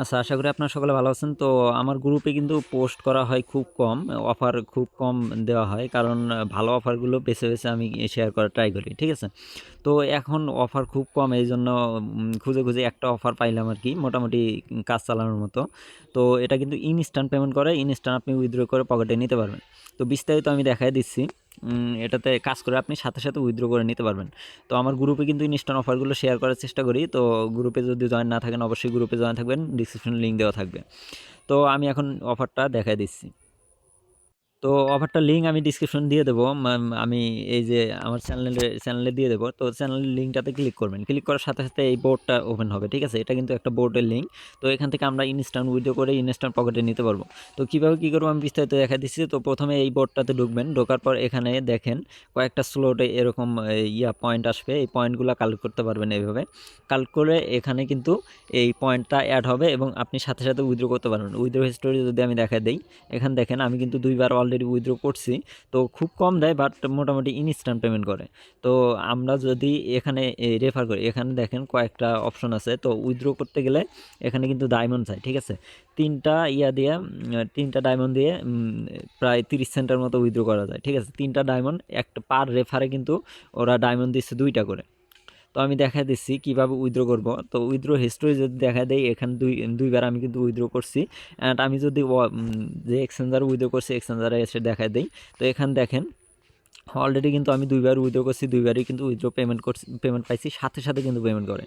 আচ্ছা, আশা করি আপনারা সকলে ভালো আছেন। তো আমার গ্রুপে কিন্তু পোস্ট করা হয় খুব কম। অফার খুব কম দেওয়া হয়। কারণ ভালো অফারগুলো বেছে, বেছে আমি শেয়ার করার ট্রাই করি। ঠিক আছে? তো এখন অফার খুব কম, এইজন্য খুঁজে, খুঁজে একটা অফার পাইলাম আরকি মোটামুটি কাজ চালানোর মতো। তো এটা কিন্তু ইনস্ট্যান্ট পেমেন্ট করে, ইনস্ট্যান্ট আপনি উইথড্র করে পকেটে নিতে পারবেন। তো বিস্তারিত আমি দেখায় দিচ্ছি। এটাতে কাজ করে আপনি সাথে, সাথে উইথড্র করে নিতে পারবেন। তো আমার গ্রুপে কিন্তু ইনস্ট্যান্ট অফারগুলো শেয়ার করার চেষ্টা করি। তো গ্রুপে যদি জয়েন না থাকেন অবশ্যই গ্রুপে জয়েন থাকবেন। ডিসক্রিপশনে লিঙ্ক দেওয়া থাকবে। তো আমি এখন অফারটা দেখায় দিচ্ছি। তো অফারটার লিঙ্ক আমি ডিসক্রিপশন দিয়ে দেবো। আমি এই যে আমার চ্যানেলে দিয়ে দেবো। তো চ্যানেলের লিঙ্কটাতে ক্লিক করবেন। ক্লিক করার সাথে, সাথে এই বোর্ডটা ওপেন হবে। ঠিক আছে? এটা কিন্তু একটা বোর্ডের লিঙ্ক। তো এখান থেকে আমরা ইনস্ট্যান্ট উইথড্র করে ইনস্ট্যান্ট পকেটে নিতে পারবো। তো কীভাবে কী করবো আমি বিস্তারিত দেখা দিচ্ছি। তো প্রথমে এই বোর্ডটাতে ঢুকবেন। ঢোকার পর এখানে দেখেন কয়েকটা স্লটে এরকম পয়েন্ট আসবে। এই পয়েন্টগুলো কালেক্ট করতে পারবেন এইভাবে। কালেক্ট করে এখানে কিন্তু এই পয়েন্টটা অ্যাড হবে এবং আপনি সাথে, সাথে উইথড্র করতে পারবেন। উইথড্র হিস্টোরি যদি আমি দেখায় দেই, এখানে দেখেন আমি কিন্তু ২ বার অলরেডি উইথড্র করছি। তো খুব কম দেয় বাট মোটামুটি ইনস্ট্যান্ট পেমেন্ট করে। তো আমরা যদি এখানে রেফার করি, এখানে দেখেন কয়েকটা অপশন আছে। তো উইথড্র করতে গেলে এখানে কিন্তু ডায়মন্ড চাই। ঠিক আছে? ৩টা দিয়ে ৩টা ডায়মন্ড দিয়ে প্রায় ৩০ সেন্টের মতো উইথড্র করা যায়। ঠিক আছে? 3টা ডায়মন্ড একটা পার রেফারে কিন্তু ওরা ডায়মন্ড দিচ্ছে 2টা করে। তো আমি দেখায় দিচ্ছি কীভাবে উইথড্র করব। তো উইথড্র হিস্টোরি যদি দেখা দেয়, এখানে দুইবার আমি কিন্তু উইথড্র করছি। অ্যান্ড আমি যদি যে এক্সচেঞ্জার উইথড্র করছি এক্সচেঞ্জারে এসে দেখায় দেই, তো এখানে দেখেন অলরেডি কিন্তু আমি ২ বার উইথড্র করছি, ২ বারই কিন্তু উইথড্র পেমেন্ট পাইছি, সাথে, সাথে কিন্তু পেমেন্ট করে।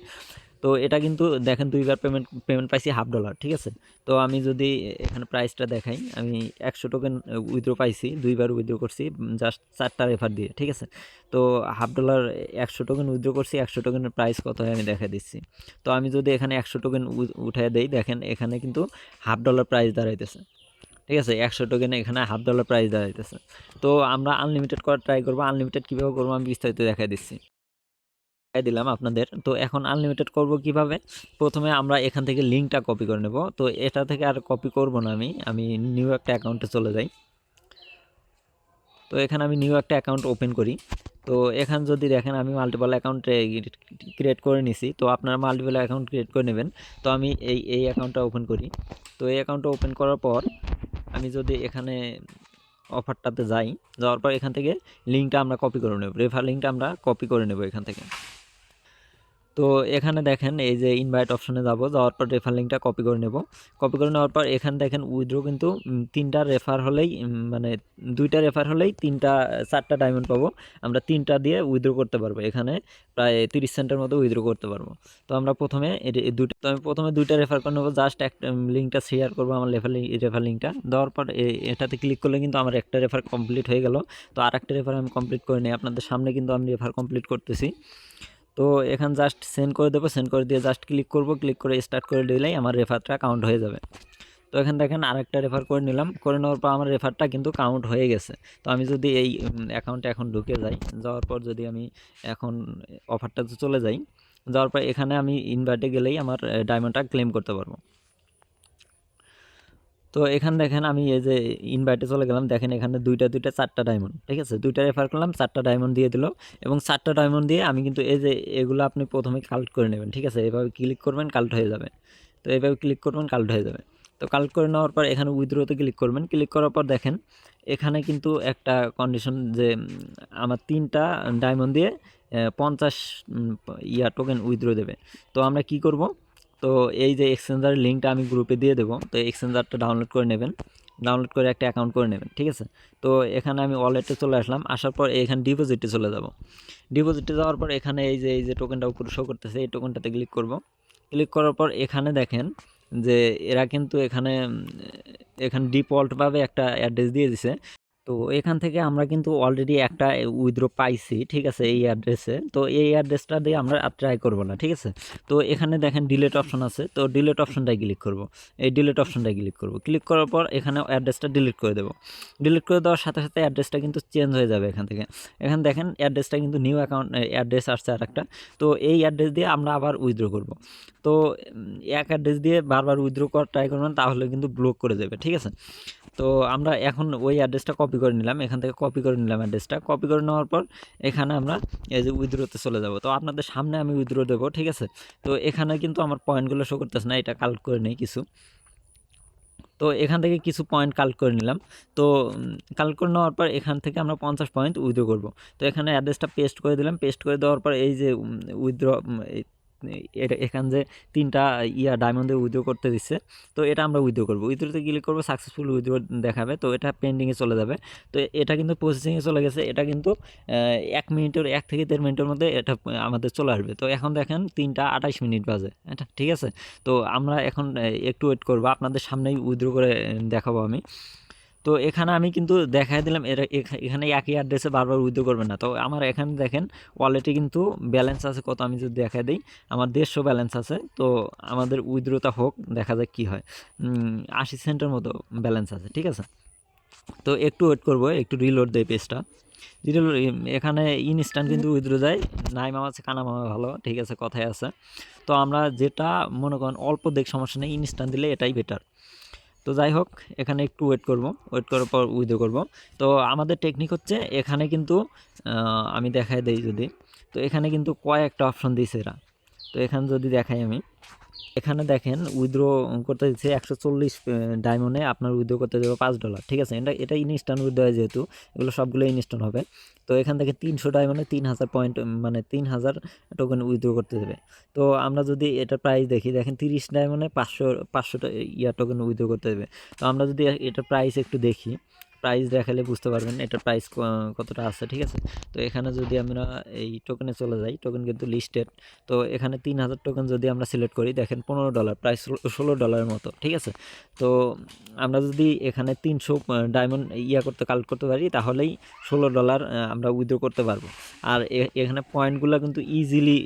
তো এটা কিন্তু দেখেন ২ বার পেমেন্ট পাইছি $1/2। ঠিক আছে? তো আমি যদি এখানে প্রাইসটা দেখাই, আমি ১০০ টোকেন উইথড্র পাইছি, ২ বার উইথড্র করছি জাস্ট ৪টা রেফার দিয়ে। ঠিক আছে? তো $1/2 ১০০ টোকেন উইথড্র করছি, ১০০ টোকেনের প্রাইস কত হয় আমি দেখায় দিচ্ছি। তো আমি যদি এখানে ১০০ টোকেন উঠায় দেই, দেখেন এখানে কিন্তু $1/2 প্রাইস দাঁড়াইতেছে। ঠিক আছে? ১০০ টোকেনে এখানে $1/2 প্রাইস দাঁড়াইতেছে। তো আমরা আনলিমিটেড করার ট্রাই করব। আনলিমিটেড কীভাবে করব আমি বিস্তারিত দেখায় দিচ্ছি। দিলাম আপনাদের। তো এখন আনলিমিটেড করব কিভাবে? প্রথমে আমরা এখান থেকে লিঙ্কটা কপি করে নেব। তো এটা থেকে আর কপি করব না আমি নিউ একটা অ্যাকাউন্টে চলে যাই। তো এখানে আমি নিউ একটা অ্যাকাউন্ট ওপেন করি। তো এখানে যদি দেখেন আমি মাল্টিপল অ্যাকাউন্ট ক্রিয়েট করে নিছি। তো আপনারা মাল্টিপল অ্যাকাউন্ট ক্রিয়েট করে নেবেন। তো আমি এই অ্যাকাউন্টটা ওপেন করি। তো এই অ্যাকাউন্টটা ওপেন করার পর আমি যদি এখানে অফারটাতে যাই, যাওয়ার পর এখান থেকে লিঙ্কটা আমরা কপি করে নেব। রেফার লিঙ্কটা আমরা কপি করে নেব এখান থেকে। তো এখানে দেখেন এই যে ইনভাইট অপশনে যাব, যাওয়ার পর রেফার লিঙ্কটা কপি করে নেব। কপি করে নেওয়ার পর এখানে দেখেন উইথড্র কিন্তু 3টা রেফার হলেই মানে 2টা রেফার হলেই 4টা ডায়মন্ড পাবো। আমরা 3টা দিয়ে উইথড্র করতে পারবো। এখানে প্রায় 30 সেন্টের মতো উইথড্র করতে পারবো। তো আমরা প্রথমে আমি প্রথমে 2টা রেফার করে নেবো। জাস্ট একটা লিঙ্কটা শেয়ার করবো আমার রেফার লিঙ্কটা দেওয়ার পর এটাতে ক্লিক করলে কিন্তু আমার একটা রেফার কমপ্লিট হয়ে গেল। তো আরেকটা রেফার আমি কমপ্লিট করে নিই। আপনাদের সামনে কিন্তু আমি রেফার কমপ্লিট করতেছি। তো এখানে জাস্ট সেন্ড করে দেবো। সেন্ড করে দিয়ে জাস্ট ক্লিক করব। ক্লিক করে স্টার্ট করে দিলেই আমার রেফারটা কাউন্ট হয়ে যাবে। তো এখানে দেখেন আরেকটা রেফার করে নিলাম। করে নেওয়ার পর আমার রেফারটা কিন্তু কাউন্ট হয়ে গেছে। তো আমি যদি এই অ্যাকাউন্টে এখন ঢুকে যাই, যাওয়ার পর যদি আমি এখন অফারটাতে চলে যাই, যাওয়ার পর এখানে আমি ইনভাইটে গেলেই আমার ডায়মন্ডটা ক্লেম করতে পারবো। তো এখানে দেখেন আমি এই যে ইনভাইটে চলে গেলাম, দেখেন এখানে 2টা 4টা ডায়মন্ড। ঠিক আছে? 2টা রেফার করলাম, 4টা ডায়মন্ড দিয়ে দিল এবং 4টা ডায়মন্ড দিয়ে আমি কিন্তু এই যে এগুলো আপনি প্রথমে কালেক্ট করে নেবেন। ঠিক আছে? এভাবে ক্লিক করবেন, কালেক্ট হয়ে যাবে। তো এভাবে ক্লিক করবেন, কালেক্ট হয়ে যাবে। তো কালেক্ট করে নেওয়ার পর এখানে উইথড্রোতে ক্লিক করবেন। ক্লিক করার পর দেখেন এখানে কিন্তু একটা কন্ডিশন যে আমার 3টা ডায়মন্ড দিয়ে 50 টোকেন উইথড্রো দেবে। তো আমরা কি করব? তো এই যে এক্সচেঞ্জারের লিঙ্কটা আমি গ্রুপে দিয়ে দেবো। তো এক্সচেঞ্জারটা ডাউনলোড করে নেবেন। ডাউনলোড করে একটা অ্যাকাউন্ট করে নেবেন। ঠিক আছে? তো এখানে আমি ওয়ালেটে চলে আসলাম। আসার পর এখানে ডিপোজিটে চলে যাব। ডিপোজিটে যাওয়ার পর এখানে এই যে টোকেনটা উপরে শো করতেছে, এই টোকেনটাতে ক্লিক করব। ক্লিক করার পর এখানে দেখেন যে এরা কিন্তু এখানে ডিফল্টভাবে একটা অ্যাড্রেস দিয়ে দিছে। তো এখান থেকে আমরা কিন্তু অলরেডি একটা উইথড্র পাইছি। ঠিক আছে? এই অ্যাড্রেসে। তো এই অ্যাড্রেসটা দিয়ে আমরা আর ট্রাই করব না। ঠিক আছে? তো এখানে দেখেন ডিলিট অপশন আছে। তো ডিলিট অপশনটায় ক্লিক করব। এই ডিলিট অপশনটায় ক্লিক করব। ক্লিক করার পর এখানে অ্যাড্রেসটা ডিলিট করে দেব। ডিলিট করে দেওয়ার সাথে, সাথে অ্যাড্রেসটা কিন্তু চেঞ্জ হয়ে যাবে এখান থেকে। এখানে দেখেন অ্যাড্রেসটা কিন্তু নিউ অ্যাকাউন্ট অ্যাড্রেস আসছে আরেকটা। তো এই অ্যাড্রেস দিয়ে আমরা আবার উইথড্র করব। তো এক অ্যাড্রেস দিয়ে বারবার উইথড্র করার ট্রাই করবেন, তাহলে কিন্তু ব্লক করে দেবে। ঠিক আছে? তো আমরা এখন ওই অ্যাড্রেসটা কপি কপি করে নিলাম, এখান থেকে কপি করে নিলাম অ্যাড্রেসটা। কপি করে নেওয়ার পর এখানে আমরা এই যে উইথড্রোতে চলে যাব। তো আপনাদের সামনে আমি উইথড্রো দেবো, ঠিক আছে। তো এখানে কিন্তু আমার পয়েন্টগুলো শো করতেছে না, এটা কালেক্ট করে নেই কিছু। তো এখান থেকে কিছু পয়েন্ট কালেক্ট করে নিলাম। তো কালেক্ট করে নেওয়ার পর এখান থেকে আমরা 50 পয়েন্ট উইথড্র করব। তো এখানে অ্যাড্রেসটা পেস্ট করে দিলাম। পেস্ট করে দেওয়ার পর এই যে উইথড্র এটা এখানে যে 3টা ডায়মন্ডে উইথড্র করতে দিচ্ছে, তো এটা আমরা উইথড্র করব। উইথড্রোতে ক্লিক করব, সাকসেসফুল উইথড্র দেখাবে, তো এটা পেন্ডিংয়ে চলে যাবে। তো এটা কিন্তু প্রসেসিংয়ে চলে গেছে। এটা কিন্তু 1 মিনিটের 1 থেকে 1.5 মিনিটের মধ্যে এটা আমাদের চলে আসবে। তো এখন দেখেন 3টা 28 মিনিট বাজে, এটা ঠিক আছে। তো আমরা এখন একটু ওয়েট করব, আপনাদের সামনেই উইথড্র করে দেখাবো আমি। তো এখানে আমি কিন্তু দেখাই দিলাম, এখানে একই অ্যাড্রেসে বারবার উইথড্র করবেন না। তো আমার এখানে দেখেন ওয়ালেটে কিন্তু ব্যালেন্স আছে কত, আমি যদি দেখাই দিই, আমার 150 ব্যালেন্স আছে। তো আমাদের উইথড্রটা হোক, দেখা যাক কি হয়। 80 সেন্টের মতো ব্যালেন্স আছে, ঠিক আছে। তো একটু ওয়েট করব, একটু রিলোড দেয় পেজটা। রিলোড এখানে ইনস্ট্যান্ট কিন্তু উইথড্র যায়। নাই মামা আছে কানা মামা ভালো, ঠিক আছে, কথায় আছে। তো আমরা যেটা মনে করেন অল্প দেখ সমস্যা নেই, ইনস্ট্যান্ট দিলে এটাই বেটার। তো যাই হোক, এখানে একটু ওয়েট করব, ওয়েট করার পর উইথড্র করব। তো আমাদের টেকনিক হচ্ছে এখানে কিন্তু আমি দেখাই দেই যদি, তো এখানে কিন্তু কয়েকটা অপশন দিয়েছে এরা। তো এখানে যদি দেখাই আমি, এখানে দেখেন উইথড্র করতে দিচ্ছে 140 ডায়মন্ডে আপনার উইথড্র করতে দেবে $5, ঠিক আছে। এটা ইনস্ট্যান্ট উইথড্র যেহেতু, এগুলো সবগুলো ইনস্ট্যান্ট হবে। তো এখান থেকে 300 ডায়মন্ডে 3000 পয়েন্ট, মানে 3000 টোকেন উইথড্র করতে দেবে। তো আমরা যদি এটা প্রাইস দেখি, দেখেন 30 ডায়মন্ডে 500 টোকেন উইথড্র করতে দেবে। তো আমরা যদি এটা প্রাইস একটু দেখি, প্রাইস দেখালে বুঝতে পারবেন এটার প্রাইস কতটা আছে, ঠিক আছে। তো এখানে যদি আমরা এই টোকেনে চলে যাই, টোকেন কিন্তু লিস্টেড। তো এখানে 3000 টোকেন যদি আমরা সিলেক্ট করি, দেখেন $15, প্রায় $16 মতো, ঠিক আছে। তো আমরা যদি এখানে 300 ডায়মন্ড কালেক্ট করতে পারি, তাহলেই $16 আমরা উইথড্র করতে পারবো। আর এখানে পয়েন্টগুলো কিন্তু ইজিলি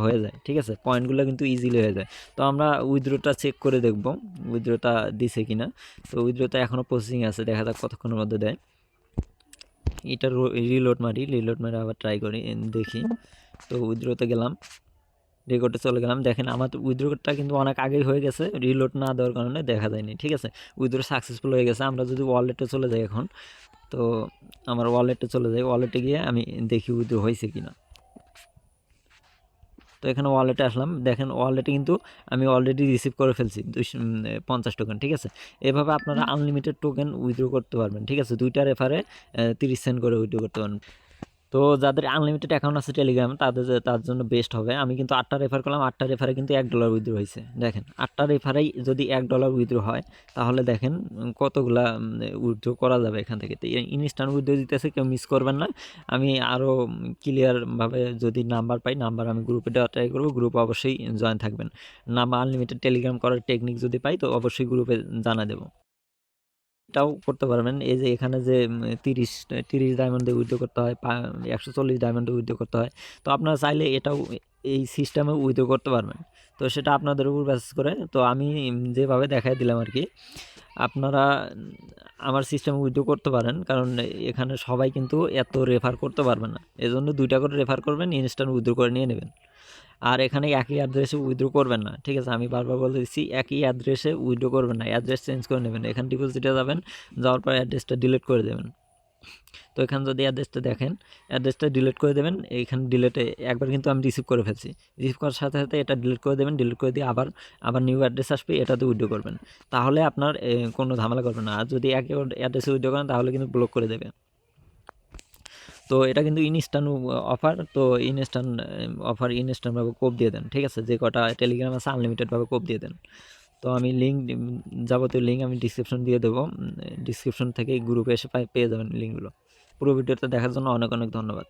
হয়ে যায়, ঠিক আছে, পয়েন্টগুলো কিন্তু ইজিলি হয়ে যায়। তো আমরা উইথড্রটা চেক করে দেখব উইথড্রটা দিছে কিনা। তো উইথড্রটা এখনও প্রসেসিং আছে, দেখা যাক কতক্ষণের মধ্যে দেয়। এটা রিলোড মারি আবার ট্রাই করি, দেখি। তো উইথড্রতে গেলাম, রেকর্ডে চলে গেলাম। দেখেন আমার উইথড্রটা কিন্তু অনেক আগেই হয়ে গেছে, রিলোড না দেওয়ার কারণে দেখা যায়নি, ঠিক আছে। উইথড্র সাকসেসফুল হয়ে গেছে। আমরা যদি ওয়ালেটে চলে যাই এখন, তো আমার ওয়ালেটে চলে যাই, ওয়ালেটে গিয়ে আমি দেখি উইথড্র হয়েছে কিনা। তো এখানে ওয়ালেটে আসলাম, দেখেন ওয়ালেটে কিন্তু আমি অলরেডি রিসিভ করে ফেলছি 250 টোকেন, ঠিক আছে। এভাবে আপনারা আনলিমিটেড টোকেন উইথড্র করতে পারবেন, ঠিক আছে। 2টা রেফারে 30 সেন্ট করে উইথড্র করতে পারবেন। তো যাদের আনলিমিটেড অ্যাকাউন্ট আছে টেলিগ্রাম, তার জন্য বেস্ট হবে। আমি কিন্তু 8টা রেফার করলাম, 8টা রেফারে কিন্তু $1 উইথড্র হয়েছে। দেখেন 8টা রেফারেই যদি $1 উইথড্র হয়, তাহলে দেখেন কতগুলা উইথড্র করা যাবে এখান থেকে। তো ইনস্ট্যান্ট উইথড্র দিতেছে, কেউ মিস করবেন না। আমি আরও ক্লিয়ারভাবে যদি নাম্বার পাই, নাম্বার আমি গ্রুপে দেওয়া ট্রাই করবো। গ্রুপে অবশ্যই জয়েন থাকবেন। নাম্বার আনলিমিটেড টেলিগ্রাম করার টেকনিক যদি পাই, তো অবশ্যই গ্রুপে জানা দেবো। এটাও করতে পারবেন। এই যে এখানে যে 30 ডায়মন্ডে উইথড্র করতে হয়, 140 ডায়মন্ডে উইথড্র করতে হয়। তো আপনারা চাইলে এটাও এই সিস্টেমে উইথড্র করতে পারবেন। তো সেটা আপনাদের উপর বেস করে। তো আমি যেভাবে দেখাই দিলাম আর কি, আপনারা আমার সিস্টেমে উইথড্র করতে পারেন, কারণ এখানে সবাই কিন্তু এত রেফার করতে পারবে না। এজন্য 2টা করে রেফার করবেন, ইনস্ট্যান্ট উইথড্র করে নিয়ে নেবেন। আর এখানে একই অ্যাড্রেসে উইথড্র করবেন না, ঠিক আছে। আমি বারবার বলে দিচ্ছি, একই অ্যাড্রেসে উইথড্র করবেন না, অ্যাড্রেস চেঞ্জ করে নেবেন। এখানে ডিপোজিটে যাবেন, যাওয়ার পর অ্যাড্রেসটা ডিলিট করে দেবেন। তো এখানে যদি অ্যাড্রেসটা দেখেন, অ্যাড্রেসটা ডিলিট করে দেবেন। এইখানে ডিলিটে একবার কিন্তু আমি রিসিভ করে ফেলছি, রিসিভ করার সাথে সাথে এটা ডিলিট করে দেবেন। ডিলিট করে দিয়ে আবার নিউ অ্যাড্রেস আসবে, এটাতে উইথড্র করবেন। তাহলে আপনার কোনো ঝামেলা করবে না। আর যদি একই অ্যাড্রেসে উইথড্র করেন, তাহলে কিন্তু ব্লক করে দেবে। তো এটা কিন্তু ইনস্ট্যান্ট অফার। তো ইনস্ট্যান্টভাবে কোপ দিয়ে দেন, ঠিক আছে। যে কটা টেলিগ্রাম আছে আনলিমিটেডভাবে কোপ দিয়ে দেন। তো আমি যাবতীয় লিঙ্ক আমি ডিসক্রিপশন দিয়ে দেবো। ডিসক্রিপশন থেকে গ্রুপে এসে পেয়ে যাবেন লিঙ্কগুলো। পুরো ভিডিওটা দেখার জন্য অনেক অনেক ধন্যবাদ।